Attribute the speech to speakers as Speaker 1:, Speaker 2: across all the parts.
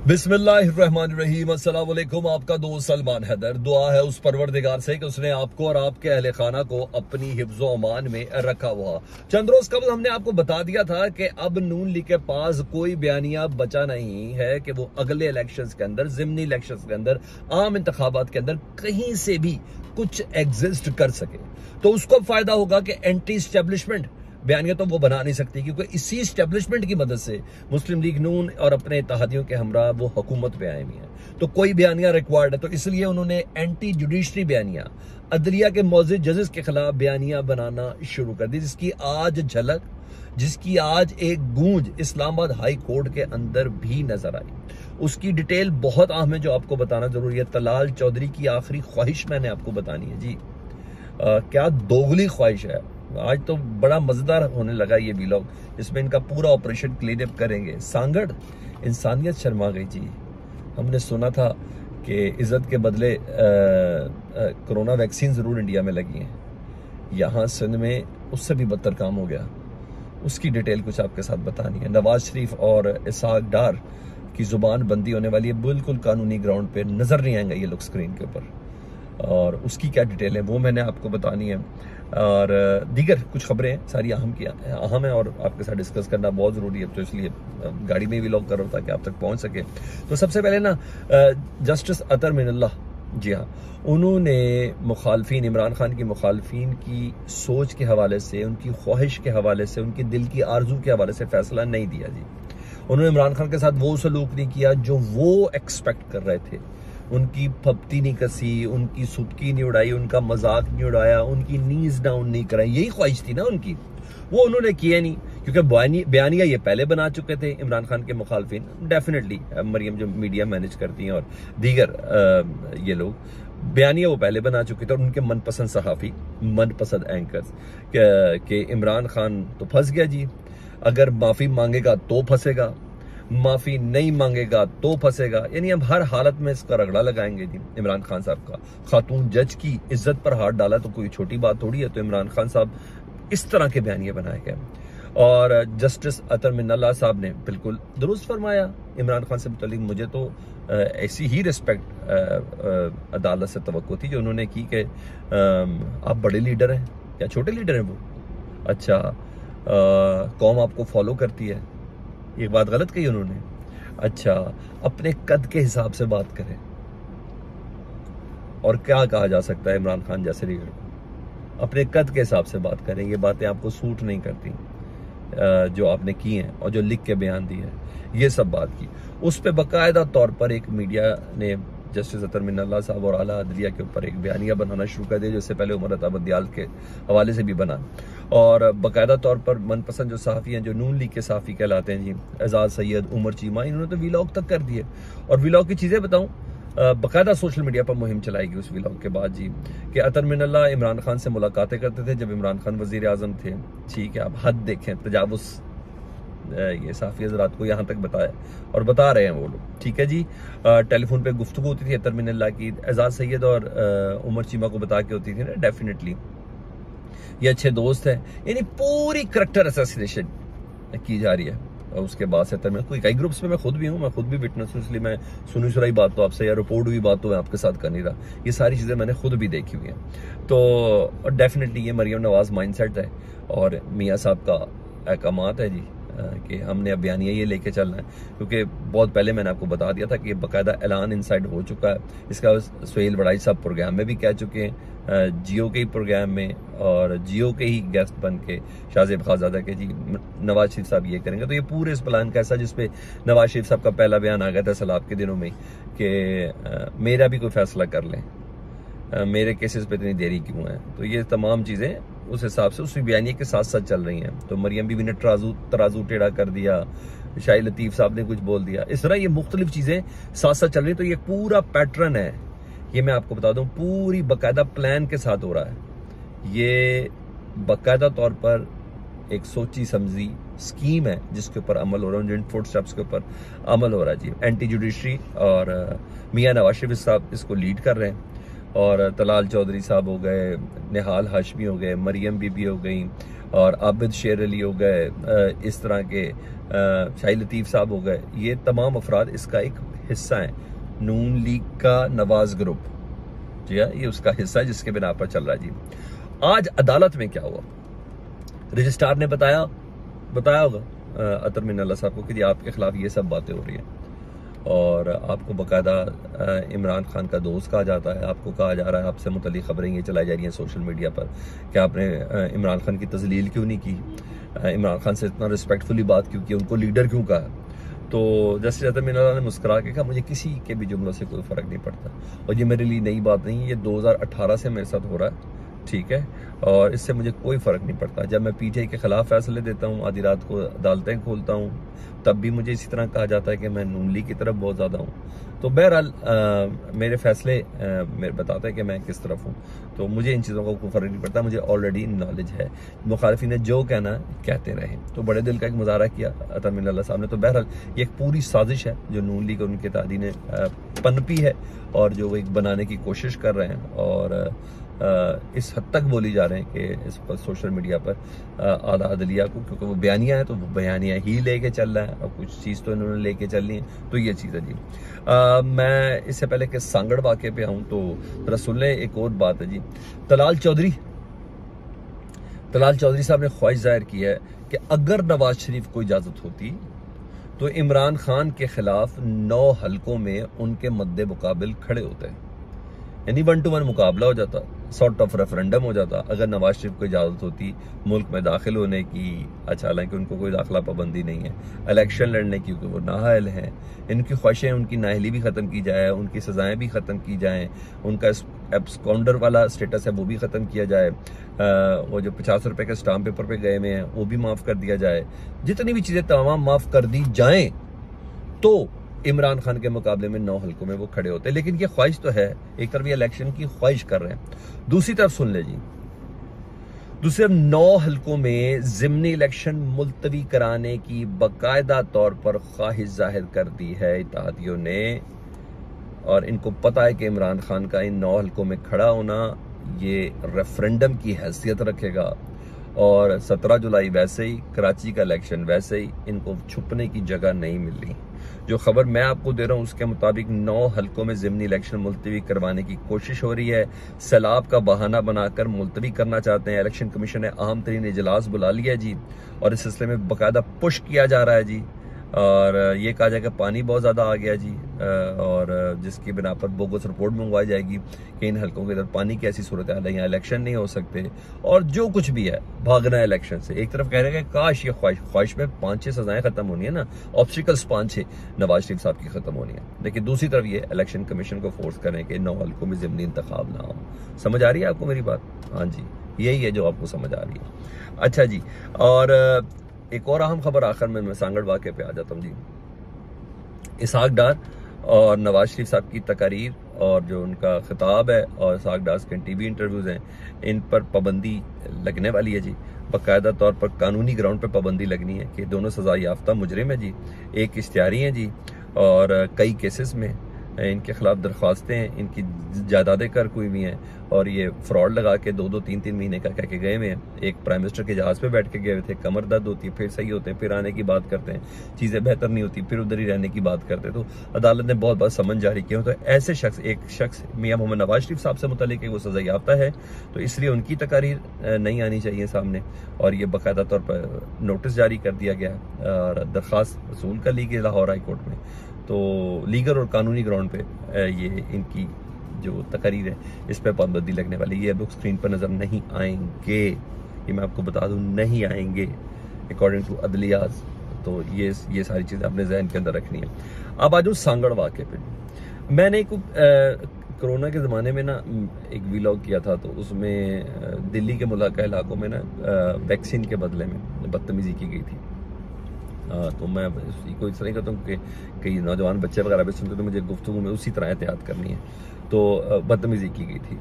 Speaker 1: बिस्मिल्लाहिर्रहमानिर्रहीम। अस्सलाम वालेकुम। आपका दोस्त सलमान हैदर। दुआ है उस परवरदिगार से कि उसने आपको और आपके अहले खाना को अपनी हिफ्ज़ो अमान में रखा हुआ। चंद रोज कबल हमने आपको बता दिया था कि अब नून लीग के पास कोई बयानिया बचा नहीं है कि वो अगले इलेक्शंस के अंदर, ज़िमनी इलेक्शंस के अंदर, आम इंतखाबात के अंदर कहीं से भी कुछ एग्जिस्ट कर सके। तो उसको फायदा होगा कि एंटी स्टैब्लिशमेंट बयानिया तो वो बना नहीं सकती, क्योंकि इसी स्टैब्लिशमेंट की मदद से मुस्लिम लीग नून और अपने इत्तेहादियों के हमरा वो हुकूमत पे आए हुए हैं। तो कोई बयानिया रिक्वायर्ड है, तो इसलिए उन्होंने एंटी जुडिशरी बयानिया, अदलिया के मौजूद जजेस के खिलाफ बयानिया बनाना शुरू कर दी, जिसकी आज झलक, जिसकी आज एक गूंज इस्लामाबाद हाई कोर्ट के अंदर भी नजर आई। उसकी डिटेल बहुत अहम है जो आपको बताना जरूरी है। तलाल चौधरी की आखिरी ख्वाहिश मैंने आपको बतानी है जी। क्या दोगली ख्वाहिश है। आज तो बड़ा मजेदार होने लगा ये व्लॉग, जिसमें इनका पूरा ऑपरेशन क्लीन अप करेंगे। सांगड़ इंसानियत शर्मा गई जी। हमने सुना था कि इज्जत के बदले कोरोना वैक्सीन जरूर इंडिया में लगी हैं, यहाँ सिंध में उससे भी बदतर काम हो गया। उसकी डिटेल कुछ आपके साथ बतानी है। नवाज शरीफ और इसहाक डार की जुबान बंदी होने वाली है, बिल्कुल कानूनी ग्राउंड पे नजर नहीं आएंगे ये लोग स्क्रीन के ऊपर, और उसकी क्या डिटेल है वो मैंने आपको बतानी है। और दीगर कुछ खबरें हैं, सारी अहम है और आपके साथ डिस्कस करना बहुत ज़रूरी है, तो इसलिए गाड़ी में भी व्लॉग कर रहा था कि आप तक पहुंच सके। तो सबसे पहले ना जस्टिस अतर मिनल्ला, जी हाँ, उन्होंने मुखालफिन, इमरान खान की मुखालफिन की सोच के हवाले से, उनकी ख्वाहिश के हवाले से, उनकी दिल की आरजू के हवाले से फैसला नहीं दिया जी। उन्होंने इमरान खान के साथ वो सलूक नहीं किया जो वो एक्सपेक्ट कर रहे थे। उनकी फप्ती नहीं कसी, उनकी सुबकी नहीं उड़ाई, उनका मजाक नहीं उड़ाया, उनकी नीज डाउन नहीं कराई। यही ख्वाहिश थी ना उनकी, वो उन्होंने किया नहीं, क्योंकि बयानिया ये पहले बना चुके थे इमरान खान के मुखालफिन। डेफिनेटली मरियम जो मीडिया मैनेज करती हैं और दीगर ये लोग बयानिया वो पहले बना चुके थे, और उनके मनपसंद सहाफ़ी, मनपसंद एंकर्स के इमरान खान तो फंस गया जी। अगर माफी मांगेगा तो फंसेगा, माफी नहीं मांगेगा तो फंसेगा। यानी हम हर हालत में इसका रगड़ा लगाएंगे जी इमरान खान साहब का। खातून जज की इज्जत पर हाथ डाला तो कोई छोटी बात थोड़ी है। तो इमरान खान साहब इस तरह के बयानिए बनाए गए, और जस्टिस अतर मिनल्ला साहब ने बिल्कुल दुरुस्त फरमाया इमरान खान से मुतालिक। मुझे तो ऐसी ही रिस्पेक्ट अदालत से तवक्को थी जो उन्होंने की कि आप बड़े लीडर हैं या छोटे लीडर हैं वो, अच्छा कौम आपको फॉलो करती है, एक बात गलत कही उन्होंने। अच्छा, अपने कद के हिसाब से बात करें, और क्या कहा जा सकता है इमरान खान जैसे लीडर को, अपने कद के हिसाब से बात करें। ये बातें आपको सूट नहीं करती जो आपने की हैं और जो लिख के बयान दी है, ये सब बात की। उस पर बाकायदा तौर पर एक मीडिया ने जस्टिस अतर मिनल्ला साहब और आला अदलिया के ऊपर एक बयानिया बनाना शुरू कर दिया, जिससे पहले उमर अता बदियाल के हवाले से भी बना। और बाकायदा तौर पर मनपसंद जो सहाफ़ी हैं, जो नून लीग के सहाफ़ी कहलाते हैं जी, एजाज सैयद, उमर चीमा, इन्होंने तो व्लॉग तक कर दिए। और व्लॉग की चीज़ें बताऊँ, बाकायदा सोशल मीडिया पर मुहिम चलाएगी उस व्लॉग के बाद जी, कि अतर मिनल्ला इमरान खान से मुलाकातें करते थे जब इमरान खान वज़ीर आज़म थे। ठीक है, आप हद देखें, तजावुज़ ये साफ़ी हज़रात को यहाँ तक बताया और बता रहे हैं वो लोग। ठीक है जी, टेलीफोन पे गुफ्तगू होती थी अतर मिनल्ला की, एजाज सैयद और उमर चीमा को बता के होती थी ना। डेफिनेटली ये अच्छे दोस्त हैं, यानी पूरी करैक्टर असैसिनेशन की जा रही है। और उसके बाद से कोई कई ग्रुप्स में मैं खुद भी हूँ, मैं खुद भी विटनेस हूँ, इसलिए मैं सुनी सुनाई बात तो आपसे या रिपोर्ट हुई बात तो मैं आपके साथ कर नहीं रहा। ये सारी चीज़ें मैंने खुद भी देखी हुई हैं। तो डेफिनेटली ये मरियम नवाज माइंडसेट है और मियाँ साहब का अहकामात है जी कि हमने अब बयानिया ये लेके चलना है, क्योंकि बहुत पहले मैंने आपको बता दिया था कि बाकायदा ऐलान इनसाइड हो चुका है। इसका सुहेल वड़ाई साहब प्रोग्राम में भी कह चुके हैं, जियो के ही प्रोग्राम में, और जियो के ही गेस्ट बन के शाहजेब खाजादा के जी नवाज शरीफ साहब ये करेंगे। तो ये पूरे इस प्लान का ऐसा, जिसपे नवाज शरीफ साहब का पहला बयान आ गया था सलाब के दिनों में कि मेरा भी कोई फैसला कर लें, मेरे केसेस पे इतनी देरी क्यों है। तो ये तमाम चीज़ें उस हिसाब से उस बयानिए के साथ साथ चल रही हैं। तो मरियम बीबी ने तराजू टेढ़ा कर दिया, शाही लतीफ़ साहब ने कुछ बोल दिया, इस तरह ये मुख्तलिफ चीज़ें साथ साथ चल रही। तो ये पूरा पैटर्न है, ये मैं आपको बता दूं, पूरी बाकायदा प्लान के साथ हो रहा है। ये बाकायदा तौर पर एक सोची समझी स्कीम है जिसके ऊपर अमल हो रहा है, जिन फुटस्टेप्स के ऊपर अमल हो रहा है जी। एंटी जुडिशरी और मियाँ नवाज शरीफ साहब इसको लीड कर रहे हैं, और तलाल चौधरी साहब हो गए, निहाल हाशमी हो गए, मरियम बीबी हो गई, और आबिद शेर अली हो गए, इस तरह के शाही लतीफ़ साहब हो गए। ये तमाम अफराद इसका एक हिस्सा हैं। नून लीग का नवाज ग्रुप, जी हाँ, ये उसका हिस्सा है जिसके बिना पर चल रहा है जी। आज अदालत में क्या हुआ, रजिस्ट्रार ने बताया होगा अतर मिनल्ला साहब को कि जी आपके खिलाफ ये सब बातें हो रही हैं, और आपको बाकायदा इमरान खान का दोस्त कहा जाता है, आपको कहा जा रहा है, आपसे मुतल्लिक खबरें ये चलाई जा रही हैं सोशल मीडिया पर कि आपने इमरान खान की तजलील क्यों नहीं की, इमरान खान से इतना रिस्पेक्टफुली बात क्यों की, उनको लीडर क्यों कहा। तो जस्टिस अतर मिनल्ला ने मुस्कुरा के कहा मुझे किसी के भी जुमलों से कोई फ़र्क नहीं पड़ता, और ये मेरे लिए नई बात नहीं है, ये 2018 से मेरे साथ हो रहा है, ठीक है, और इससे मुझे कोई फ़र्क नहीं पड़ता। जब मैं पीटीआई के ख़िलाफ़ फैसले देता हूँ, आधी रात को अदालतें खोलता हूँ, तब भी मुझे इसी तरह कहा जाता है कि मैं नून लीग की तरफ बहुत ज़्यादा हूँ। तो बहरहाल मेरे फैसले मेरे बताते हैं कि मैं किस तरफ हूँ, तो मुझे इन चीज़ों का कोई फ़र्क नहीं पड़ता, मुझे ऑलरेडी नॉलेज है। मुखालिफिन ने जो कहना कहते रहे, तो बड़े दिल का एक मुजाहरा किया अतर मिनल्ला साहब ने। तो बहरहाल ये एक पूरी साजिश है जो नून लीग और उनके तादी ने पनपी है, और जो वो एक बनाने की कोशिश कर रहे हैं, और इस हद तक बोली जा रहे हैं कि इस पर सोशल मीडिया पर आला अदलिया को, क्योंकि वो बयानिया है तो वो बयानिया ही लेके चल रहा है, और कुछ चीज़ तो इन्होंने लेके चलनी है, तो ये चीज़ है जी। मैं इससे पहले कि सांगड़ वाक़े पे आऊँ तो जरा सुन ले, एक और बात है जी। तलाल चौधरी साहब ने ख्वाहिश जाहिर की है कि अगर नवाज शरीफ को इजाज़त होती तो इमरान खान के खिलाफ 9 हलकों में उनके मद्दे मुकाबिल खड़े होते हैं, यानी 1-to-1 मुकाबला हो जाता, सॉर्ट ऑफ रेफरेंडम हो जाता अगर नवाज शरीफ को इजाज़त होती मुल्क में दाखिल होने की। अच्छा, हालांकि उनको कोई दाखिला पाबंदी नहीं है, इलेक्शन लड़ने की, क्योंकि वो नाअहल हैं। इनकी ख्वाहिशें, उनकी नाअहली भी ख़त्म की जाए, उनकी सज़ाएँ भी ख़त्म की जाएँ, उनका एब्सकॉन्डर वाला स्टेटस है वो भी ख़त्म किया जाए, वो जो 50 रुपये के स्टाम्प पेपर पे गए हुए हैं वो भी माफ़ कर दिया जाए, जितनी भी चीज़ें तमाम माफ़ कर दी जाएँ, तो इमरान खान के मुकाबले में 9 हल्कों में वो खड़े होते हैं। लेकिन ये ख्वाहिश तो है, एक तरफ ये इलेक्शन की ख्वाहिश कर रहे हैं, दूसरी तरफ सुन ले जी, दूसरी तरफ 9 हल्कों में ज़िमनी इलेक्शन मुलतवी कराने की बाकायदा तौर पर ख्वाहिश जाहिर कर दी है इत्तेहादियों ने, और इनको पता है कि इमरान खान का इन 9 हल्कों में खड़ा होना ये रेफरेंडम की हैसियत रखेगा, और 17 जुलाई वैसे ही, कराची का इलेक्शन वैसे ही, इनको छुपने की जगह नहीं मिल रही। जो खबर मैं आपको दे रहा हूँ उसके मुताबिक 9 हल्कों में ज़िमनी इलेक्शन मुलतवी करवाने की कोशिश हो रही है, सैलाब का बहाना बनाकर मुलतवी करना चाहते हैं। इलेक्शन कमीशन ने अहम तरीन इजलास बुला लिया जी, और इस सिलसिले में बाकायदा पुश किया जा रहा है जी, और ये कहा जाए कि पानी बहुत ज़्यादा आ गया जी, और जिसकी बिना पर बोगस रिपोर्ट मंगवाई जाएगी कि इन हल्कों के अंदर पानी की ऐसी सूरत है, यहाँ इलेक्शन नहीं हो सकते, और जो कुछ भी है भागना है इलेक्शन से। एक तरफ कह रहे हैं कि काश ये ख्वाहिश में 5-6 सजाएं खत्म होनी है ना, ऑब्स्टिकल्स 5-6 नवाज शरीफ साहब की खत्म होनी है, लेकिन दूसरी तरफ ये इलेक्शन कमीशन को फोर्स करें कि 9 हल्कों में ज़िमनी इंतखाब ना हो। समझ आ रही है आपको मेरी बात? हाँ जी, यही है जो आपको समझ आ रही है। अच्छा जी, और एक और अहम खबर आखिर में मैं सांगड़ वाक़े पे आ जाता हूँ जी। इसहाक डार और नवाज शरीफ साहब की तकारीर और जो उनका खिताब है और इसहाक डार के टीवी इंटरव्यूज़ हैं, इन पर पाबंदी लगने वाली है जी, बाकायदा तौर पर कानूनी ग्राउंड पर पाबंदी लगनी है कि दोनों सज़ा याफ्ता मुजरिम है जी, एक इश्तिहारी हैं जी, और कई केसेस में इनके खिलाफ दरख्वास्तें हैं, इनकी जायदादें कर हुई हुई हैं, और ये फ्रॉड लगा के 2-2, 3-3 महीने का कह के गए हुए हैं। एक प्राइम मिनिस्टर के जहाज़ पे बैठ के गए हुए थे, कमर दर्द होती है, फिर सही होते हैं, फिर आने की बात करते हैं, चीज़ें बेहतर नहीं होती, फिर उधर ही रहने की बात करते हैं। तो अदालत ने बहुत बार समन जारी किया। तो ऐसे शख्स, एक शख्स मियाँ मोहम्मद नवाज शरीफ साहब से मुतल्लिक वो सज़ा याफ्ता है, तो इसलिए उनकी तकारीर नहीं आनी चाहिए सामने, और ये बाकायदा तौर पर नोटिस जारी कर दिया गया और दरख्वास्त वसूल कर ली गई लाहौर हाई कोर्ट में। तो लीगल और कानूनी ग्राउंड पे ये इनकी जो तकरीर है इस पर पाबंदी लगने वाली। ये बुक स्क्रीन पर नज़र नहीं आएंगे, ये मैं आपको बता दूं, नहीं आएंगे अकॉर्डिंग टू अदलियाज। तो ये सारी चीज़ें अपने जहन के अंदर रखनी है। अब आ जाऊँ सांगड़ वाक़े पे। मैंने कोरोना के ज़माने में ना एक वीलॉग किया था, तो उसमें दिल्ली के मुलाका इलाकों में ना वैक्सीन के बदले में बदतमीज़ी की गई थी। तो मैं इसको इस तरह कहता हूँ कि कई नौजवान बच्चे वगैरह भी सुनते, तो मुझे गुफ्तगू में उसी तरह एहतियात करनी है। तो बदतमीज़ी की गई थी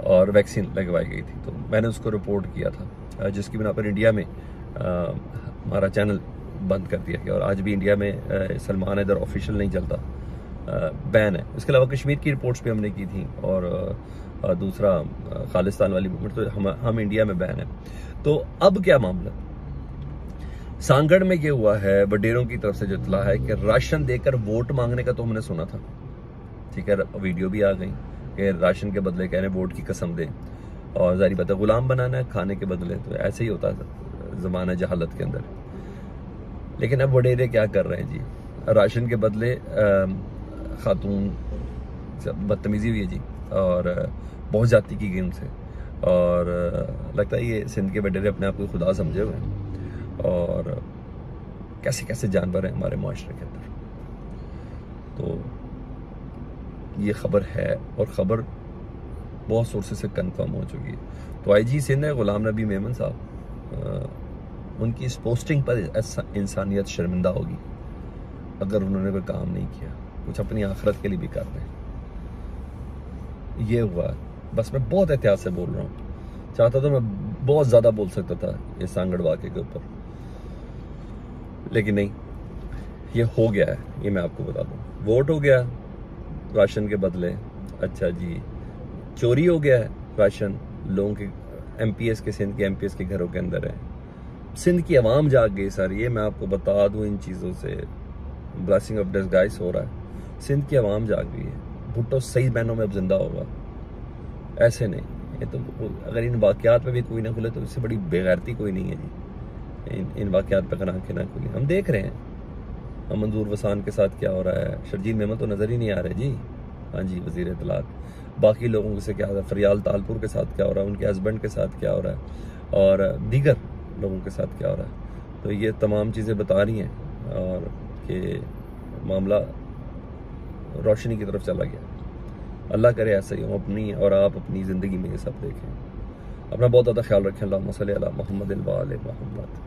Speaker 1: और वैक्सीन लगवाई गई थी, तो मैंने उसको रिपोर्ट किया था, जिसकी बिना पर इंडिया में हमारा चैनल बंद कर दिया गया, और आज भी इंडिया में सलमान हैदर ऑफिशियल नहीं चलता, बैन है। इसके अलावा कश्मीर की रिपोर्ट्स भी हमने की थी, और दूसरा खालिस्तान वाली मूवमेंट, तो हम इंडिया में बैन है। तो अब क्या मामला, सांगड़ में ये हुआ है, वडेरों की तरफ से जो इतला है कि राशन देकर वोट मांगने का तो हमने सुना था, ठीक है, वीडियो भी आ गई कि राशन के बदले कह रहे हैं वोट की कसम दें, और जारी बात है गुलाम बनाना है खाने के बदले, तो ऐसे ही होता है ज़माना जहालत के अंदर। लेकिन अब वडेरे क्या कर रहे हैं जी, राशन के बदले खातून बदतमीजी हुई है जी, और बहुत जाती की गई उनसे, और लगता है ये सिंध के वडेरे अपने आप को खुदा समझे हुए हैं, और कैसे कैसे जानवर हैं हमारे माशरे के अंदर। तो ये खबर है, और खबर बहुत सोर्सेस से कंफर्म हो चुकी है। तो आईजी सिंध है गुलाम नबी मेमन साहब, उनकी इस पोस्टिंग पर इंसानियत शर्मिंदा होगी अगर उन्होंने कोई काम नहीं किया, कुछ अपनी आखिरत के लिए भी कर रहे हैं। ये हुआ, बस मैं बहुत एहतियात से बोल रहा हूँ, चाहता तो मैं बहुत ज़्यादा बोल सकता था ये सांगड़ वाक़े के ऊपर, लेकिन नहीं, ये हो गया है। ये मैं आपको बता दूँ, वोट हो गया राशन के बदले, अच्छा जी, चोरी हो गया है राशन लोगों के, एमपीएस के, सिंध के एमपीएस के घरों के अंदर है, सिंध की आवाम जाग गई सारी। ये मैं आपको बता दूं, इन चीज़ों से ब्लेसिंग ऑफ डिस्गाइज हो रहा है, सिंध की आवाम जाग गई है। भुट्टो सही मैनों में अब जिंदा होगा, ऐसे नहीं। ये तो अगर इन वाक़यात पे भी कोई ना खुले तो इससे बड़ी बेगैरती कोई नहीं है जी। इन वाक़यात पे अगर आंखें ना खुली, हम देख रहे हैं हम मंजूर वसान के साथ क्या हो रहा है, शर्जील मेमन तो नज़र ही नहीं आ रहे जी, हाँ जी, वज़ीर इत्तलात, बाकी लोगों से क्या हो रहा है, फरियाल तालपुर के साथ क्या हो रहा है, उनके हस्बैंड के साथ क्या हो रहा है, और दीगर लोगों के साथ क्या हो रहा है। तो ये तमाम चीज़ें बता रही हैं और कि मामला रोशनी की तरफ चला गया। अल्लाह करे ऐसा ही हो, अपनी और आप अपनी ज़िंदगी में ये सब देखें। अपना बहुत ज़्यादा ख्याल रखें। अल्लाहुम्मा सल्ली अला मुहम्मद व आले मुहम्मद।